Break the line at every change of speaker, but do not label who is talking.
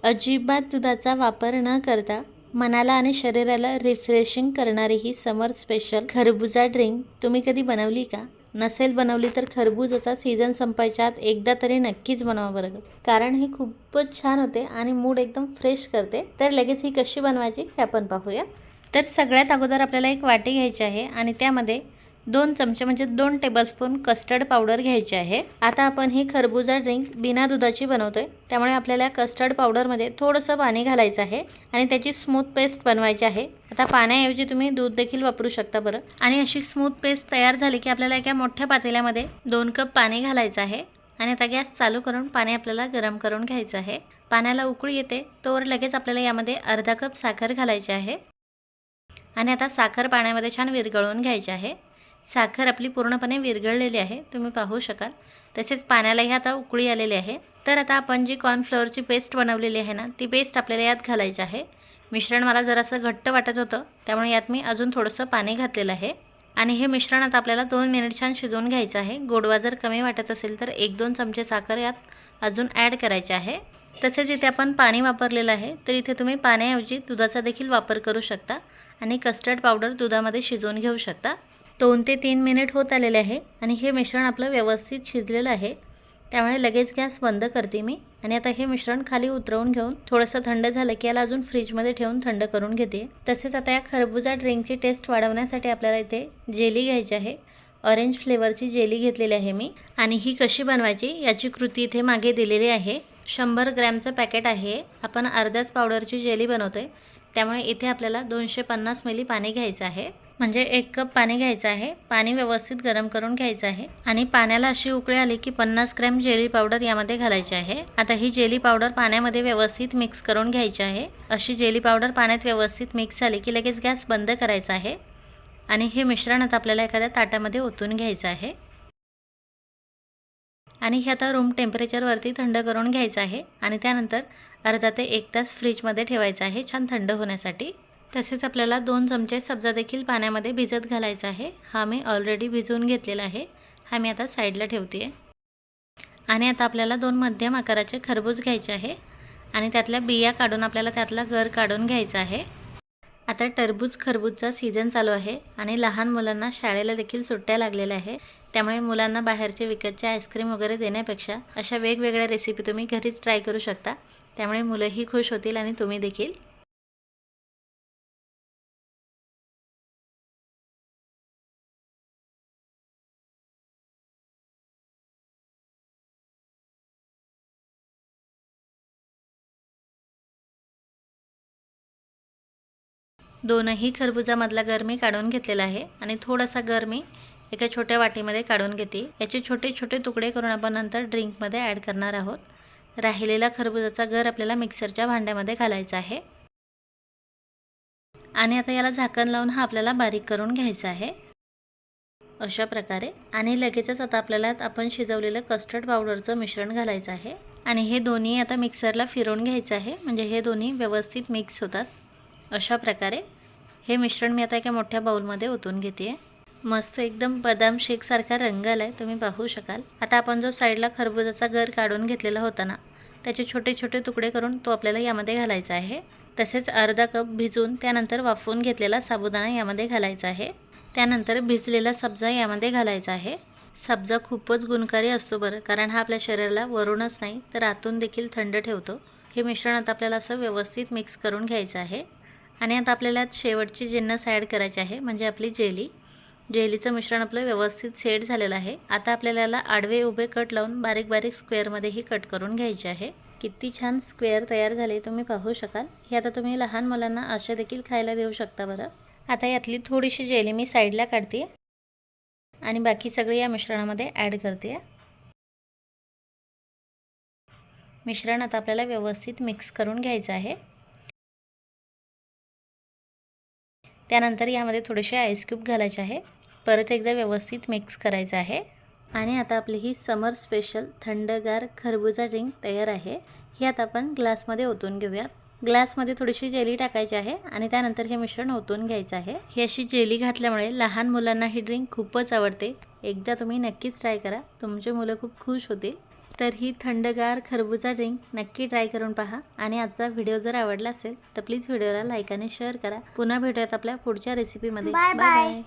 अजिबात दुधाचा वापर न करता मनाला आणि शरीराला रिफ्रेशिंग करणारी ही समर स्पेशल खरबुजा ड्रिंक तुम्ही कधी बनवली का? नसेल बनवली तर खरबुजाचा सीझन संपायच्या आत एकदा तरी नक्कीच बनवा बरं, कारण ही खूपच छान होते आणि मूड एकदम फ्रेश करते. तर लगेच ही कशी बनवायची हे आपण पाहूया. तर सगळ्यात अगोदर आपल्याला एक वाटी घ्यायची आहे आणि त्यामध्ये 2 चमचे म्हणजे 2 टेबलस्पून कस्टर्ड पावडर घ्यायची आहे. आता आपण ही खरबुजा ड्रिंक बिना दुधाची बनवतोय, त्यामुळे आपल्याला कस्टर्ड पावडरमध्ये थोडंसं पाणी घालायचं आहे आणि त्याची स्मूथ पेस्ट बनवायची आहे. आता पाण्याऐवजी तुम्ही दूध देखील वापरू शकता बरं. आणि अशी स्मूथ पेस्ट तयार झाली की आपल्याला एका मोठ्या पातेल्यामध्ये 2 कप पाणी घालायचं आहे आणि आता गॅस चालू करून पाणी आपल्याला गरम करून घ्यायचं आहे. पाण्याला उकळी येते तोवर लगेच आपल्याला यामध्ये अर्धा कप साखर घालायची आहे आणि आता साखर पाण्यामध्ये छान विरघळवून घ्यायची आहे. साखर आपली पूर्णपणे विरघळलेली आहे, तुम्ही पाहू शकाल. तसेच पाण्यालाही आता उकळी आलेली आहे. तर आता आपण जी कॉर्नफ्लोअरची पेस्ट बनवलेली आहे ना, ती पेस्ट आपल्याला यात घालायची आहे. मिश्रण मला जरासं घट्ट वाटत होतं, त्यामुळे यात मी अजून थोडंसं पाणी घातलेलं आहे आणि हे मिश्रण आता आपल्याला 2 मिनिट छान शिजवून घ्यायचं आहे. गोडवा जर कमी वाटत असेल तर 1-2 चमचे साखर यात अजून ॲड करायचे आहे. तसेच इथे आपण पाणी वापरलेलं आहे, तर इथे तुम्ही पाण्याऐवजी दुधाचा देखील वापर करू शकता आणि कस्टर्ड पावडर दुधामध्ये शिजवून घेऊ शकता. 2 ते 3 मिनिट होत आलेले आहे आणि हे मिश्रण आपलं व्यवस्थित शिजलेलं आहे, त्यामुळे लगेच गॅस बंद करते मी आणि आता हे मिश्रण खाली उतरवून घेऊन थोडंसं थंड झालं की याला अजून फ्रीजमध्ये ठेवून थंड करून घेते. तसेच आता या खरबुजा ड्रिंकची टेस्ट वाढवण्यासाठी आपल्याला इथे जेली घ्यायची आहे. ऑरेंज फ्लेवरची जेली घेतलेली आहे मी आणि ही कशी बनवायची याची कृती इथे मागे दिलेली आहे. 100 ग्रॅमचं पॅकेट आहे. आपण अर्ध्याच पावडरची जेली बनवतोय, त्यामुळे इथे आपल्याला 250 मिली पाणी घ्यायचं आहे, म्हणजे 1 कप पाणी घ्यायचं आहे. पाणी व्यवस्थित गरम करून घ्यायचं आहे आणि पाण्याला अशी उकळी आली की 50 ग्रॅम जेली पावडर यामध्ये घालायची आहे. आता ही जेली पावडर पाण्यामध्ये व्यवस्थित मिक्स करून घ्यायची आहे. अशी जेली पावडर पाण्यात व्यवस्थित मिक्स झाली की लगेच गॅस बंद करायचा आहे आणि हे मिश्रण आता आपल्याला एखाद्या ताटामध्ये ओतून घ्यायचं आहे आणि हे आता रूम टेम्परेचरवरती थंड करून घ्यायचं आहे आणि त्यानंतर अर्धा ते 1 तास फ्रीजमध्ये ठेवायचं आहे छान थंड होण्यासाठी. तसेच आपल्याला 2 चमचे सब्जा देखील पाण्यामध्ये भिजत घालायचा आहे. हा मी ऑलरेडी भिजवून घेतलेला आहे. हा मी आता साईडला ठेवते आहे. आणि आता आपल्याला 2 मध्यम आकाराचे खरबूज घ्यायचे आहे आणि त्यातल्या बिया काढून आपल्याला त्यातला गर काढून घ्यायचा आहे. आता टरबूज खरबूजचा सीझन चालू आहे आणि लहान मुलांना शाळेला देखील सुट्ट्या लागलेल्या आहे, त्यामुळे मुलांना बाहेरचे विकतचे आईस्क्रीम वगैरे देण्यापेक्षा अशा वेगवेगळ्या रेसिपी तुम्ही घरीच ट्राय करू शकता. त्यामुळे मुलंही खुश होतील आणि तुम्ही देखील. दोनही खरबुजामधला गर मी काढून घेतलेला आहे आणि थोडासा गर मी एका छोट्या वाटीमध्ये काढून घेते. याचे छोटे छोटे तुकडे करून आपण नंतर ड्रिंकमध्ये ॲड करणार आहोत. राहिलेला खरबुजाचा गर आपल्याला मिक्सरच्या भांड्यामध्ये घालायचा आहे आणि आता याला झाकण लावून हा आपल्याला बारीक करून घ्यायचा आहे अशा प्रकारे. आणि लगेचच आता आपल्याला आपण शिजवलेलं कस्टर्ड पावडरचं मिश्रण घालायचं आहे आणि हे दोन्ही आता मिक्सरला फिरवून घ्यायचं आहे, म्हणजे हे दोन्ही व्यवस्थित मिक्स होतात अशा प्रकारे. हे मिश्रण मी आता एका मोठ्या बाउलमध्ये ओतून घेते. मस्त एकदम बदाम शेकसारखा रंग आला आहे, तुम्ही पाहू शकाल. आता आपण जो साईडला खरबुजाचा गर काढून घेतलेला होता ना, त्याचे छोटे छोटे तुकडे करून तो आपल्याला यामध्ये घालायचा आहे. तसेच अर्धा कप भिजून त्यानंतर वाफवून घेतलेला साबुदाणा यामध्ये घालायचा आहे. त्यानंतर भिजलेला सब्जा यामध्ये घालायचा आहे. सब्जा खूपच गुणकारी असतो बरं, कारण हा आपल्या शरीराला वरूनच नाही तर आतून देखील थंड ठेवतो. हे मिश्रण आता आपल्याला असं व्यवस्थित मिक्स करून घ्यायचं आहे आणि आता आपल्याला शेवटची जिन्नस ॲड करायची आहे, म्हणजे आपली जेली. जेलीचं मिश्रण आपलं व्यवस्थित सेट झालेलं आहे. आता आपल्याला याला आडवे उभे कट लावून बारीक बारीक स्क्वेअरमध्येही कट करून घ्यायचे आहे. किती छान स्क्वेअर तयार झाले तुम्ही पाहू शकाल. हे आता तुम्ही लहान मुलांना असे देखील खायला देऊ शकता बरं. आता यातली थोडीशी जेली मी साईडला काढते आणि बाकी सगळे या मिश्रणामध्ये ॲड करते. मिश्रण आता आपल्याला व्यवस्थित मिक्स करून घ्यायचं आहे. त्यानंतर यामध्ये थोडेसे आईस क्यूब घालायचे आहे. परत एकदा व्यवस्थित मिक्स करायचं आहे आणि आता आपली ही समर स्पेशल थंडगार खरबुजा ड्रिंक तयार आहे. ही आता आपण ग्लासमध्ये ओतून घेऊयात. ग्लासमध्ये थोडीशी जेली टाकायची आहे आणि त्यानंतर हे मिश्रण ओतून घ्यायचं आहे. ही अशी जेली घातल्यामुळे लहान मुलांना ही ड्रिंक खूपच आवडते. एकदा तुम्ही नक्कीच ट्राय करा, तुमचे मुलं खूप खुश होतील. तर ही थंडगार खरबुजा ड्रिंक नक्की ट्राय करून पहा आणि आजचा व्हिडिओ जर आवडला असेल तर प्लीज व्हिडिओला लाईक आणि शेअर करा. पुन्हा भेटूयात आपल्या पुढच्या रेसिपीमध्ये. Bye bye.